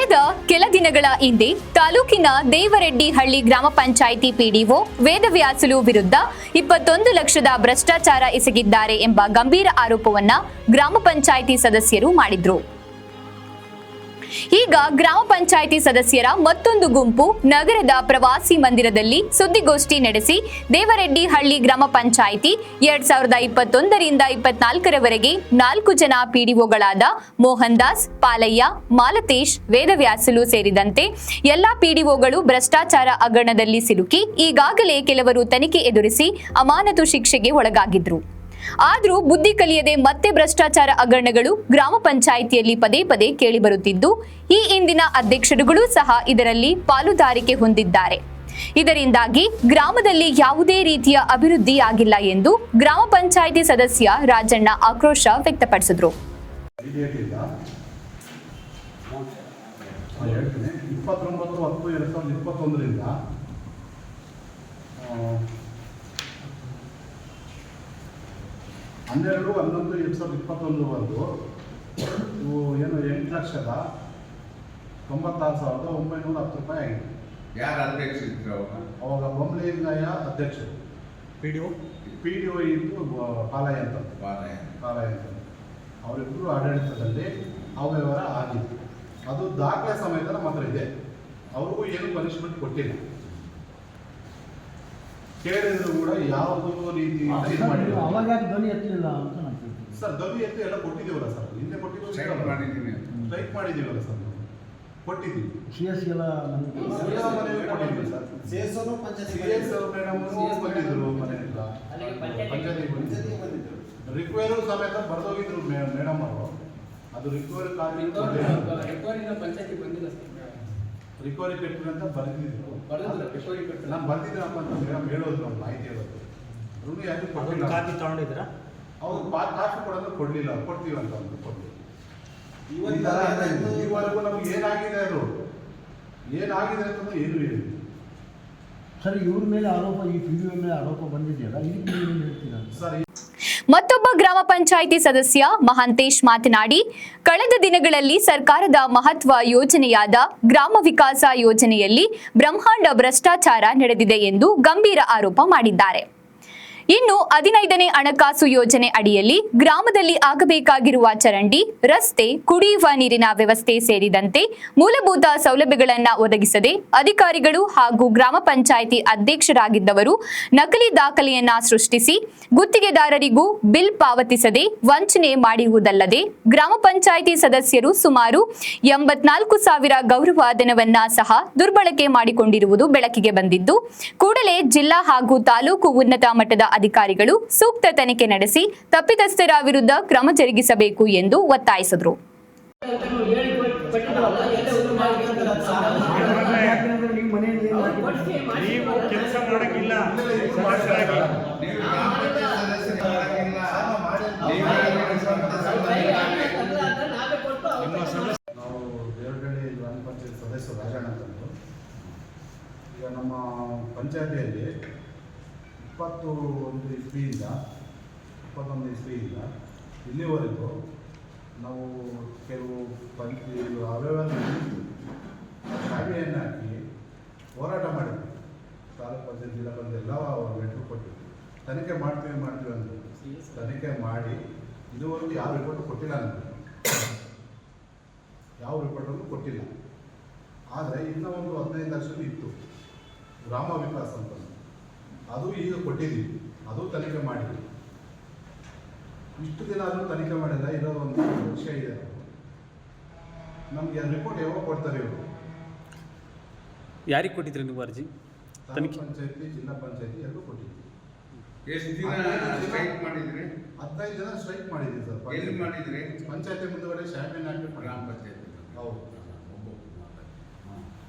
ಕಳೆದ ಕೆಲ ದಿನಗಳ ಹಿಂದೆ ತಾಲೂಕಿನ ದೇವರೆಡ್ಡಿಹಳ್ಳಿ ಗ್ರಾಮ ಪಂಚಾಯಿತಿ ಪಿಡಿಒ ವೇದವ್ಯಾಸುಲು ವಿರುದ್ಧ 21 ಲಕ್ಷದ ಭ್ರಷ್ಟಾಚಾರ ಎಸಗಿದ್ದಾರೆ ಎಂಬ ಗಂಭೀರ ಆರೋಪವನ್ನ ಗ್ರಾಮ ಪಂಚಾಯಿತಿ ಸದಸ್ಯರು ಮಾಡಿದ್ರು. ಈಗ ಗ್ರಾಮ ಪಂಚಾಯಿತಿ ಸದಸ್ಯರ ಮತ್ತೊಂದು ಗುಂಪು ನಗರದ ಪ್ರವಾಸಿ ಮಂದಿರದಲ್ಲಿ ಸುದ್ದಿಗೋಷ್ಠಿ ನಡೆಸಿ ದೇವರೆಡ್ಡಿಹಳ್ಳಿ ಗ್ರಾಮ ಪಂಚಾಯಿತಿ 2021ರಿಂದ 24ರವರೆಗೆ 4 ಜನ ಪಿಡಿಒಗಳಾದ ಮೋಹನ್ ದಾಸ್, ಪಾಲಯ್ಯ, ಮಾಲತೇಶ್, ವೇದವ್ಯಾಸುಲು ಸೇರಿದಂತೆ ಎಲ್ಲಾ ಪಿಡಿಒಗಳು ಭ್ರಷ್ಟಾಚಾರ ಹಗರಣದಲ್ಲಿ ಸಿಲುಕಿ ಈಗಾಗಲೇ ಕೆಲವರು ತನಿಖೆ ಎದುರಿಸಿ ಅಮಾನತು ಶಿಕ್ಷೆಗೆ ಒಳಗಾಗಿದ್ರು. ಆದರೂ ಬುದ್ಧಿ ಕಲಿಯದೆ ಮತ್ತೆ ಭ್ರಷ್ಟಾಚಾರ ಹಗರಣಗಳು ಗ್ರಾಮ ಪಂಚಾಯಿತಿಯಲ್ಲಿ ಪದೇ ಪದೇ ಕೇಳಿಬರುತ್ತಿದ್ದು, ಈ ಹಿಂದಿನ ಅಧ್ಯಕ್ಷರುಗಳು ಸಹ ಇದರಲ್ಲಿ ಪಾಲುದಾರಿಕೆ ಹೊಂದಿದ್ದಾರೆ. ಇದರಿಂದಾಗಿ ಗ್ರಾಮದಲ್ಲಿ ಯಾವುದೇ ರೀತಿಯ ಅಭಿವೃದ್ಧಿ ಆಗಿಲ್ಲ ಎಂದು ಗ್ರಾಮ ಪಂಚಾಯಿತಿ ಸದಸ್ಯ ರಾಜಣ್ಣ ಆಕ್ರೋಶ ವ್ಯಕ್ತಪಡಿಸಿದರು. 12/11/2021 ಇವು ಏನು 8,96,910 ರೂಪಾಯಿ ಆಗಿದೆ. ಯಾರು ಅಧ್ಯಕ್ಷರು? ಅವಾಗ ಬೊಮ್ಮಲಿಂಗಯ್ಯ ಅಧ್ಯಕ್ಷರು, ಪಿ ಡಿ ಒ ಇದ್ದು ಪಾಲಯ್ಯ ಅಂತ ಅವರಿಬ್ಬರು ಆಡಳಿತದಲ್ಲಿ ಅವ್ಯವಹಾರ ಆಗಿದೆ. ಅದು ದಾಖಲೆ ಸಮೇತ ನಮ್ಮ ಹತ್ರ ಇದೆ. ಅವ್ರಿಗೂ ಏನು ಪನಿಷ್ಮೆಂಟ್ ಕೊಟ್ಟಿಲ್ಲ. ಕೇಳಿದ್ರು ಕೂಡ ಯಾವುದೋ ರೀತಿಯಿಂದ ಇದು ಮಾಡಿಲ್ಲ. ಸರ್ ಧ್ವನಿ ಎತ್ತು ಎಲ್ಲ ಕೊಟ್ಟಿದ್ದೀವಲ್ಲ ಸರ್, ಹಿಂದೆ ಕೊಟ್ಟಿದ್ದೀವಿ, ಸ್ಟ್ರೈಕ್ ಮಾಡಿದ್ದೀವಲ್ಲ ಸರ್, ಕೊಟ್ಟಿದ್ದೀವಿ. ಕೊಟ್ಟಿದ್ದೀವಿ ಸರ್. ಬಂದಿದ್ರು ಮನೆಯಿಂದ, ರಿಕ್ವೈರು ಸಮೇತ ಬರ್ದೋಗಿದ್ರು ಮೇಡಮ್ ಅವರು. ಅದು ರಿಕ್ವೈರಿ ರಿಕವರಿ ಕಟ್ಟಿದ್ರು ಅಂತ ಬರ್ದಿದ್ರು. ನಾನು ಬರ್ದಿದ್ದೀನಪ್ಪ ಅಂತ ಮೇಡಮ್ ಹೇಳೋದು, ಮಾಹಿತಿ ಹೇಳೋದು. ಯಾಕೆ ಕೊಟ್ಟಿಲ್ಲ? ಕಾಪಿ ತಗೊಂಡಿದ್ದೀರಾ? ಅವ್ರು ಕಾಪಿ ಕೊಡೋದು ಕೊಡಲಿಲ್ಲ. ಕೊಡ್ತೀವಿ ಅಂತ ಒಂದು ಕೊಡ್ತೀವಿ. ಈವರೆಗೂ ನಮ್ಗೆ ಏನಾಗಿದೆ, ಅದು ಏನಾಗಿದೆ ಅಂತ ಏನು ಹೇಳಿ ಸರ್. ಇವ್ರ ಮೇಲೆ ಆರೋಪ, ಈ ಪಿಡಿಒ ಮೇಲೆ ಆರೋಪ ಬಂದಿದೆಯಲ್ಲ, ಇದಕ್ಕೆ ಏನು ಹೇಳ್ತೀರಾ ಸರ್? ಮತ್ತೊಬ್ಬ ಗ್ರಾಮ ಪಂಚಾಯಿತಿ ಸದಸ್ಯ ಮಹಾಂತೇಶ್ ಮಾತನಾಡಿ, ಕಳೆದ ದಿನಗಳಲ್ಲಿ ಸರ್ಕಾರದ ಮಹತ್ವ ಯೋಜನೆಯಾದ ಗ್ರಾಮ ವಿಕಾಸ ಯೋಜನೆಯಲ್ಲಿ ಬ್ರಹ್ಮಾಂಡ ಭ್ರಷ್ಟಾಚಾರ ನಡೆದಿದೆ ಎಂದು ಗಂಭೀರ ಆರೋಪ ಮಾಡಿದ್ದಾರೆ. ಇನ್ನು 15ನೇ ಹಣಕಾಸು ಯೋಜನೆ ಅಡಿಯಲ್ಲಿ ಗ್ರಾಮದಲ್ಲಿ ಆಗಬೇಕಾಗಿರುವ ಚರಂಡಿ, ರಸ್ತೆ, ಕುಡಿಯುವ ನೀರಿನ ವ್ಯವಸ್ಥೆ ಸೇರಿದಂತೆ ಮೂಲಭೂತ ಸೌಲಭ್ಯಗಳನ್ನು ಒದಗಿಸದೆ ಅಧಿಕಾರಿಗಳು ಹಾಗೂ ಗ್ರಾಮ ಪಂಚಾಯಿತಿ ಅಧ್ಯಕ್ಷರಾಗಿದ್ದವರು ನಕಲಿ ದಾಖಲೆಯನ್ನ ಸೃಷ್ಟಿಸಿ ಗುತ್ತಿಗೆದಾರರಿಗೂ ಬಿಲ್ ಪಾವತಿಸದೆ ವಂಚನೆ ಮಾಡಿರುವುದಲ್ಲದೆ ಗ್ರಾಮ ಪಂಚಾಯಿತಿ ಸದಸ್ಯರು ಸುಮಾರು 84,000 ಗೌರವಧನವನ್ನ ಸಹ ದುರ್ಬಳಕೆ ಮಾಡಿಕೊಂಡಿರುವುದು ಬೆಳಕಿಗೆ ಬಂದಿದ್ದು, ಕೂಡಲೇ ಜಿಲ್ಲಾ ಹಾಗೂ ತಾಲೂಕು ಉನ್ನತ ಮಟ್ಟದ ಅಧಿಕಾರಿಗಳು ಸೂಕ್ತ ತನಿಖೆ ನಡೆಸಿ ತಪ್ಪಿತಸ್ಥರ ವಿರುದ್ಧ ಕ್ರಮ ಜರುಗಿಸಬೇಕು ಎಂದು ಒತ್ತಾಯಿಸಿದರು. ನಾವು ದೇವರಹಳ್ಳಿ ಗ್ರಾಮ ಪಂಚಾಯತ್ ಸದಸ್ಯರು ರಾಜಣ್ಣ ಅಂತಂದು, ಈಗ ನಮ್ಮ ಪಂಚಾಯತಿಯಲ್ಲಿ 21 ಇಸ್ವಿಯಿಂದ ಇಲ್ಲಿವರೆಗೂ ನಾವು ಕೆಲವು ಅವ್ಯವಹಾರ ಶಾಲೆಯನ್ನು ಹಾಕಿ ಹೋರಾಟ ಮಾಡಿದ್ವಿ. ತಾಲೂಕು ಪಂಚಾಯತ್, ಜಿಲ್ಲಾ ಪಂಚಾಯತ್ ಎಲ್ಲ ಲೆಟ್ರು ಕೊಟ್ಟಿದ್ವಿ. ತನಿಖೆ ಮಾಡ್ತೀವಿ ಅಂದರು. ತನಿಖೆ ಮಾಡಿ ಇದುವರೆಗೂ ಯಾವ ರಿಪೋರ್ಟು ಕೊಟ್ಟಿಲ್ಲ, ನಮಗೆ ಯಾವ ರಿಪೋರ್ಟನ್ನು ಕೊಟ್ಟಿಲ್ಲ. ಆದರೆ ಇನ್ನೂ ಒಂದು 15 ಲಕ್ಷ ಇತ್ತು ಗ್ರಾಮ ವಿಕಾಸ ಅಂತ, ಅದು ಈಗ ಕೊಟ್ಟಿದ್ದೀವಿ. ಅದು ತನಿಖೆ ಮಾಡಿದ್ವಿ. ಇಷ್ಟು ದಿನ ಆದರೂ ತನಿಖೆ ಮಾಡಿಲ್ಲ. ಇರೋ ಒಂದು ವಿಷಯ ಇದೆ, ನಮಗೆ ರಿಪೋರ್ಟ್ ಯಾವಾಗ ಕೊಡ್ತಾರೆ ಇವರು? ಯಾರಿಗೆ ಕೊಟ್ಟಿದ್ರಿ ನೀವು ಅರ್ಜಿ? ತಾಲೂಕು ಪಂಚಾಯತಿ, ಜಿಲ್ಲಾ ಪಂಚಾಯತಿ ಎಲ್ಲರೂ ಕೊಟ್ಟಿದ್ವಿ. ಎಷ್ಟು ದಿನ ಸ್ಟ್ರೈಕ್ ಮಾಡಿದ್ರಿ? 15 ಜನ ಸ್ಟ್ರೈಕ್ ಮಾಡಿದ್ವಿ ಸರ್. ಎಲ್ಲಿ ಮಾಡಿದ್ರಿ? ಪಂಚಾಯತಿ ಮುಂದುಗಡೆ ಶಾಂಪಿಯನ್ ಹಾಕಿ ಗ್ರಾಮ ಪಂಚಾಯತಿ. ಹೌದು,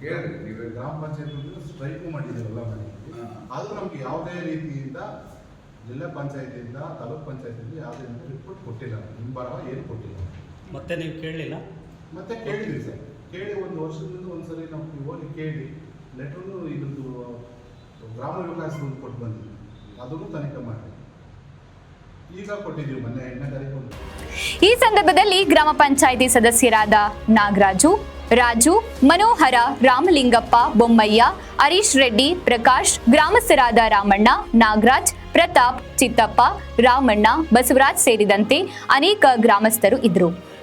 ಹೇಳ್ರಿ ನೀವು. ಗ್ರಾಮ ಪಂಚಾಯತ್ ಸ್ಟ್ರೈಕು ಮಾಡಿದ್ದೀರಲ್ಲ ಮಾಡಿದ್ವಿ. ಆದರೂ ನಮ್ಗೆ ಯಾವುದೇ ರೀತಿಯಿಂದ ಜಿಲ್ಲಾ ಪಂಚಾಯತಿಯಿಂದ ತಾಲೂಕು ಪಂಚಾಯತಿಯಿಂದ ಯಾವುದೇ ರಿಪೋರ್ಟ್ ಕೊಟ್ಟಿಲ್ಲ. ನಿಮ್ಮ ಬರಹ ಏನು ಕೊಟ್ಟಿಲ್ಲ. ಮತ್ತೆ ನೀವು ಕೇಳಲಿಲ್ಲ? ಮತ್ತೆ ಕೇಳಿದ್ವಿ ಸರ್. ಕೇಳಿ ಒಂದು ವರ್ಷದಿಂದ ಒಂದ್ಸರಿ ನಾವು ಹೋಗಿ ಕೇಳಿ ಲೆಟ್ರನ್ನು ಇದ್ರದ್ದು ಗ್ರಾಮ ವಿಕಾಸ ಕೊಟ್ಟು ಬಂದಿದ್ವಿ. ಅದನ್ನು ತನಿಖೆ ಮಾಡಿ ಈಗ ಕೊಟ್ಟಿದ್ದೀವಿ ಮೊನ್ನೆ 8ನೇ ತಾರೀಕು. ಈ ಸಂದರ್ಭದಲ್ಲಿ ಗ್ರಾಮ ಪಂಚಾಯಿತಿ ಸದಸ್ಯರಾದ ನಾಗರಾಜು, ರಾಜು, ಮನೋಹರ, ರಾಮಲಿಂಗಪ್ಪ, ಬೊಮ್ಮಯ್ಯ, ಹರೀಶ್ ರೆಡ್ಡಿ, ಪ್ರಕಾಶ್, ಗ್ರಾಮಸ್ಥರಾದ ರಾಮಣ್ಣ, ನಾಗರಾಜ್, ಪ್ರತಾಪ್, ಚಿತ್ತಪ್ಪ, ರಾಮಣ್ಣ, ಬಸವರಾಜ್ ಸೇರಿದಂತೆ ಅನೇಕ ಗ್ರಾಮಸ್ಥರು ಇದ್ದರು.